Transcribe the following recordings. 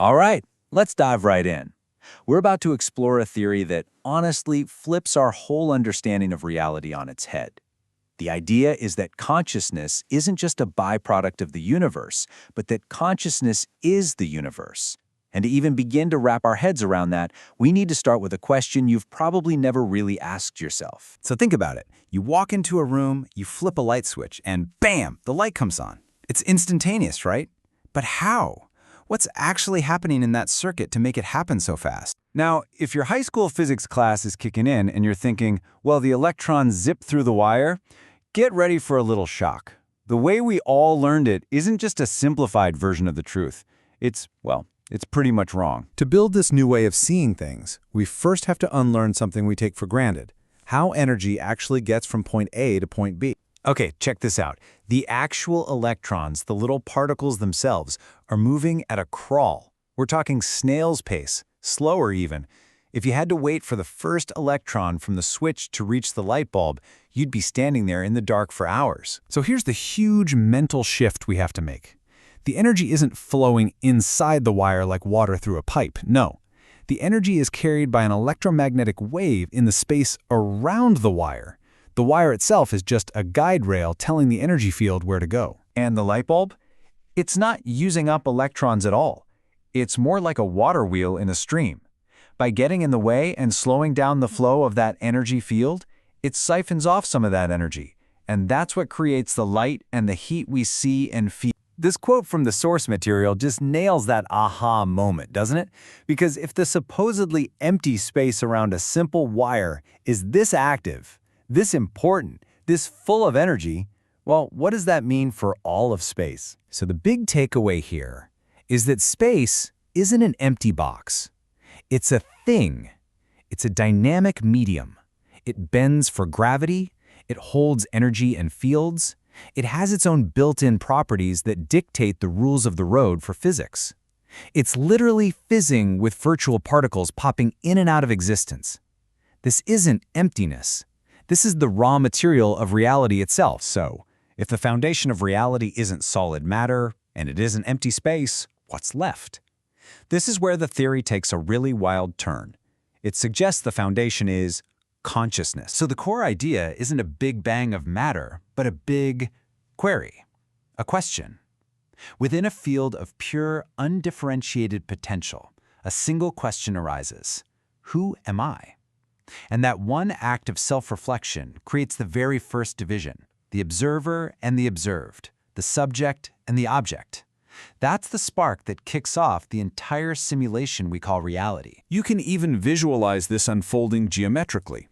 All right, let's dive right in. We're about to explore a theory that honestly flips our whole understanding of reality on its head. The idea is that consciousness isn't just a byproduct of the universe, but that consciousness is the universe. And to even begin to wrap our heads around that, we need to start with a question you've probably never really asked yourself. So think about it. You walk into a room, you flip a light switch, and bam, the light comes on. It's instantaneous, right? But how? What's actually happening in that circuit to make it happen so fast? Now, if your high school physics class is kicking in and you're thinking, well, the electrons zip through the wire, get ready for a little shock. The way we all learned it isn't just a simplified version of the truth. It's pretty much wrong. To build this new way of seeing things, we first have to unlearn something we take for granted: how energy actually gets from point A to point B. Okay, check this out. The actual electrons, the little particles themselves, are moving at a crawl. We're talking snail's pace, slower even. If you had to wait for the first electron from the switch to reach the light bulb, you'd be standing there in the dark for hours. So here's the huge mental shift we have to make. The energy isn't flowing inside the wire like water through a pipe, no. The energy is carried by an electromagnetic wave in the space around the wire. The wire itself is just a guide rail telling the energy field where to go. And the light bulb? It's not using up electrons at all. It's more like a water wheel in a stream. By getting in the way and slowing down the flow of that energy field, it siphons off some of that energy. And that's what creates the light and the heat we see and feel. This quote from the source material just nails that aha moment, doesn't it? Because if the supposedly empty space around a simple wire is this active, this important, this full of energy, well, what does that mean for all of space? So the big takeaway here is that space isn't an empty box. It's a thing. It's a dynamic medium. It bends for gravity. It holds energy and fields. It has its own built-in properties that dictate the rules of the road for physics. It's literally fizzing with virtual particles popping in and out of existence. This isn't emptiness. This is the raw material of reality itself. So, if the foundation of reality isn't solid matter, and it isn't empty space, what's left? This is where the theory takes a really wild turn. It suggests the foundation is consciousness. So the core idea isn't a big bang of matter, but a big query, a question. Within a field of pure, undifferentiated potential, a single question arises: who am I? And that one act of self-reflection creates the very first division: the observer and the observed, the subject and the object. That's the spark that kicks off the entire simulation we call reality. You can even visualize this unfolding geometrically.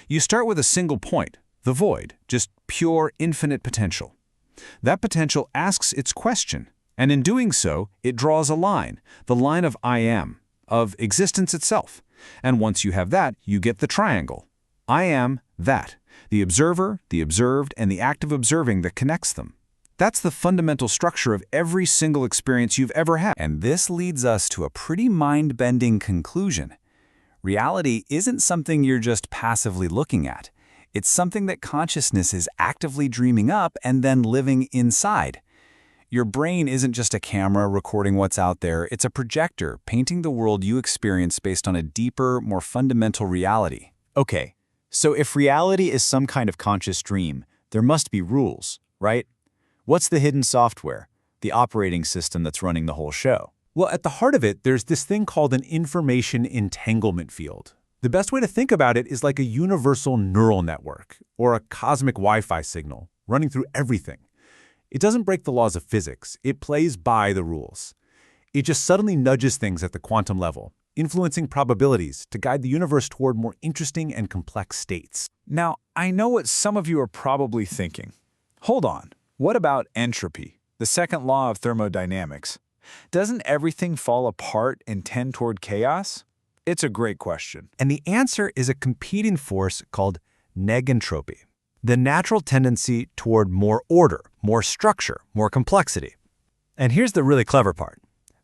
You start with a single point, the void, just pure infinite potential. That potential asks its question, and in doing so, it draws a line, the line of I am, of existence itself. And once you have that, you get the triangle. I am that, the observer, the observed, and the act of observing that connects them. That's the fundamental structure of every single experience you've ever had. And this leads us to a pretty mind-bending conclusion. Reality isn't something you're just passively looking at. It's something that consciousness is actively dreaming up and then living inside. Your brain isn't just a camera recording what's out there, it's a projector painting the world you experience based on a deeper, more fundamental reality. Okay, so if reality is some kind of conscious dream, there must be rules, right? What's the hidden software, the operating system that's running the whole show? Well, at the heart of it, there's this thing called an information entanglement field. The best way to think about it is like a universal neural network, or a cosmic Wi-Fi signal, running through everything. It doesn't break the laws of physics, it plays by the rules. It just suddenly nudges things at the quantum level, influencing probabilities to guide the universe toward more interesting and complex states. Now, I know what some of you are probably thinking. Hold on, what about entropy, the second law of thermodynamics? Doesn't everything fall apart and tend toward chaos? It's a great question. And the answer is a competing force called negentropy, the natural tendency toward more order, more structure, more complexity. And here's the really clever part.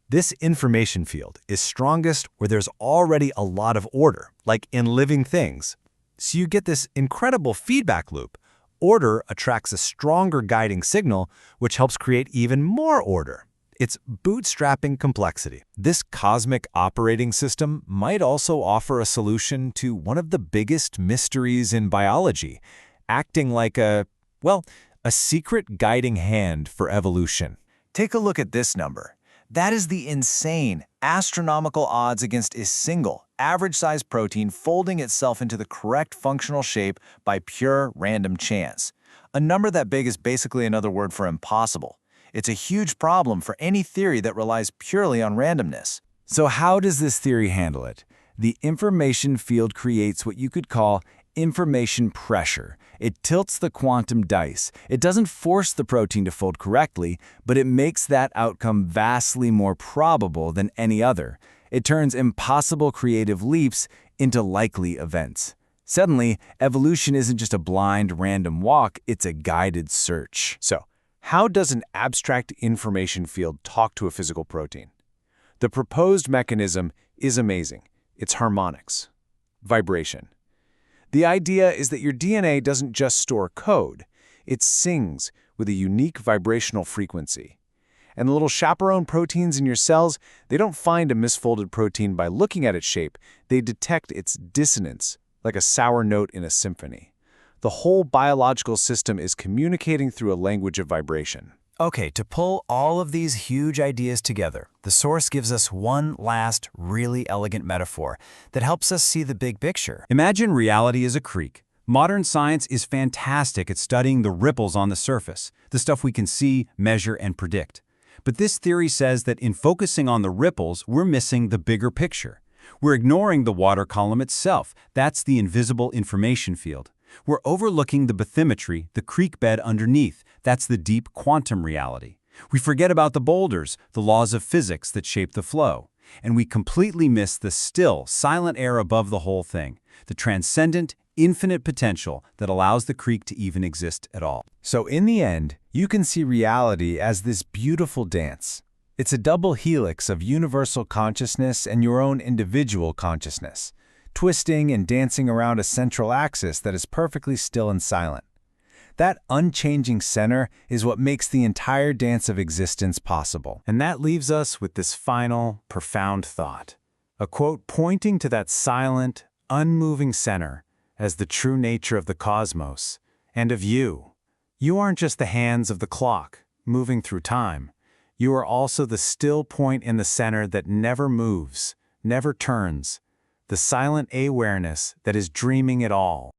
This information field is strongest where there's already a lot of order, like in living things. So you get this incredible feedback loop. Order attracts a stronger guiding signal, which helps create even more order. It's bootstrapping complexity. This cosmic operating system might also offer a solution to one of the biggest mysteries in biology, acting like a secret guiding hand for evolution. Take a look at this number. That is the insane, astronomical odds against a single, average-sized protein folding itself into the correct functional shape by pure random chance. A number that big is basically another word for impossible. It's a huge problem for any theory that relies purely on randomness. So how does this theory handle it? The information field creates what you could call information pressure. It tilts the quantum dice. It doesn't force the protein to fold correctly, but it makes that outcome vastly more probable than any other. It turns impossible creative leaps into likely events. Suddenly, evolution isn't just a blind, random walk, it's a guided search. So, how does an abstract information field talk to a physical protein? The proposed mechanism is amazing. It's harmonics, vibration. The idea is that your DNA doesn't just store code, it sings with a unique vibrational frequency. And the little chaperone proteins in your cells, they don't find a misfolded protein by looking at its shape, they detect its dissonance, like a sour note in a symphony. The whole biological system is communicating through a language of vibration. Okay, to pull all of these huge ideas together, the source gives us one last, really elegant metaphor that helps us see the big picture. Imagine reality as a creek. Modern science is fantastic at studying the ripples on the surface, the stuff we can see, measure, and predict. But this theory says that in focusing on the ripples, we're missing the bigger picture. We're ignoring the water column itself. That's the invisible information field. We're overlooking the bathymetry, the creek bed underneath. That's the deep quantum reality. We forget about the boulders, the laws of physics that shape the flow. And we completely miss the still, silent air above the whole thing, the transcendent, infinite potential that allows the creek to even exist at all. So in the end, you can see reality as this beautiful dance. It's a double helix of universal consciousness and your own individual consciousness, twisting and dancing around a central axis that is perfectly still and silent. That unchanging center is what makes the entire dance of existence possible. And that leaves us with this final, profound thought. A quote pointing to that silent, unmoving center as the true nature of the cosmos and of you. You aren't just the hands of the clock, moving through time. You are also the still point in the center that never moves, never turns, the silent awareness that is dreaming it all.